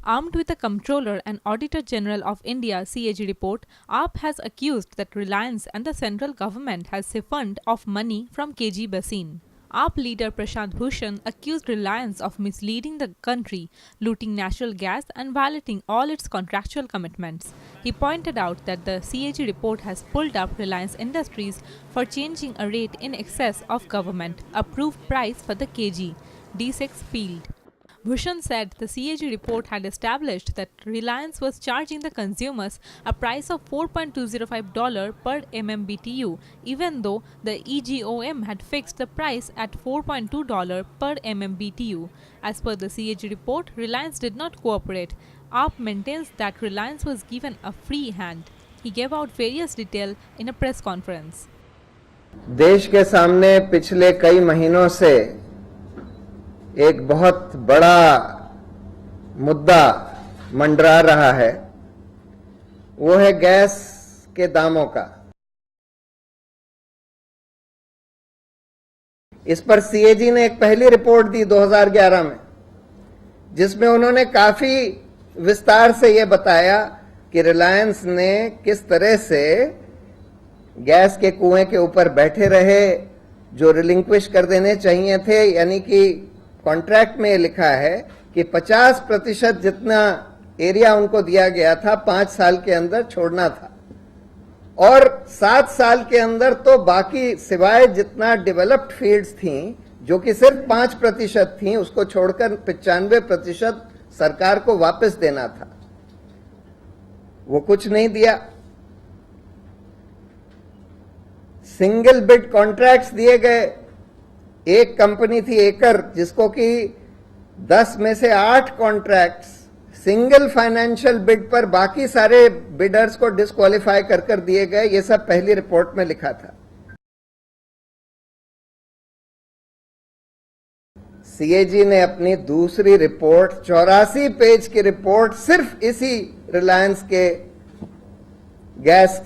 Armed with a Comptroller and Auditor General of India CAG report, AAP has accused that Reliance and the central government has siphoned off money from KG Basin. AAP leader Prashant Bhushan accused Reliance of misleading the country, looting natural gas and violating all its contractual commitments. He pointed out that the CAG report has pulled up Reliance Industries for changing a rate in excess of government-approved price for the KG D6 field. Bhushan said the CAG report had established that Reliance was charging the consumers a price of $4.205 per MMBTU, even though the EGOM had fixed the price at $4.2 per MMBTU. As per the CAG report, Reliance did not cooperate. AAP maintains that Reliance was given a free hand. He gave out various details in a press conference. देश के सामने पिछले कई महीनों से एक बहुत बड़ा मुद्दा मंडरा रहा है, वो है गैस के दामों का। इस पर सीएजी ने एक पहली रिपोर्ट दी 2011 में, जिसमें उन्होंने काफी विस्तार से ये बताया कि रिलायंस ने किस तरह से गैस के कुएं के ऊपर बैठे रहे, जो रिलिंक्विश कर देने चाहिए थे, यानी कि कॉन्ट्रैक्ट में लिखा है कि 50% जितना एरिया उनको दिया गया था 5 साल के अंदर छोड़ना था, और 7 साल के अंदर तो बाकी सिवाय जितना डेवलप्ड फील्ड्स थी जो कि सिर्फ 5% थी, उसको छोड़कर 95% सरकार को वापस देना था। वो कुछ नहीं दिया। सिंगल बिड कॉन्ट्रैक्ट्स दिए गए। एक कंपनी थी एकर, जिसको कि 10 में से 8 कॉन्ट्रैक्ट्स सिंगल फाइनेंशियल बिड पर बाकी सारे बिडर्स को डिस्क्वालीफाई कर दिए गए। ये सब पहली रिपोर्ट में लिखा था। सीएजी ने अपनी दूसरी रिपोर्ट 84 पेज की रिपोर्ट सिर्फ इसी रिलायंस के गैस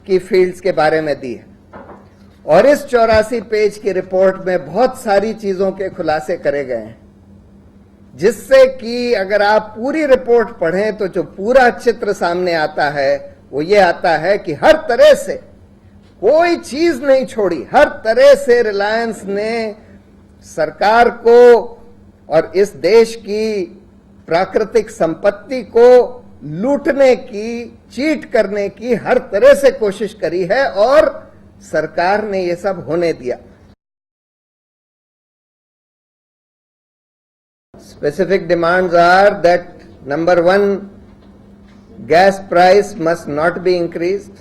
की फील्ड्स के बारे में दी है, और इस 84 पेज की रिपोर्ट में बहुत सारी चीजों के खुलासे करे गए हैं, जिससे कि अगर आप पूरी रिपोर्ट पढ़ें तो जो पूरा चित्र सामने आता है वो ये आता है कि हर तरह से कोई चीज नहीं छोड़ी। हर तरह से रिलायंस ने सरकार को और इस देश की प्राकृतिक संपत्ति को लूटने की, चीट करने की हर तरह से कोशिश करी है, और सरकार ने ये सब होने दिया। Specific demands are that number 1, gas price must not be increased.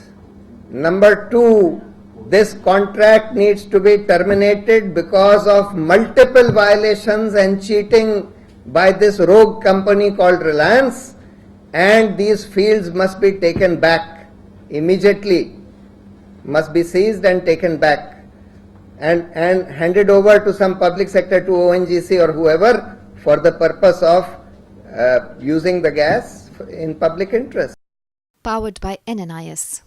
Number 2, this contract needs to be terminated because of multiple violations and cheating by this rogue company called Reliance, and these fields must be taken back immediately, must be seized and taken back and handed over to some public sector, to ONGC or whoever, for the purpose of using the gas in public interest. Powered by NNIS.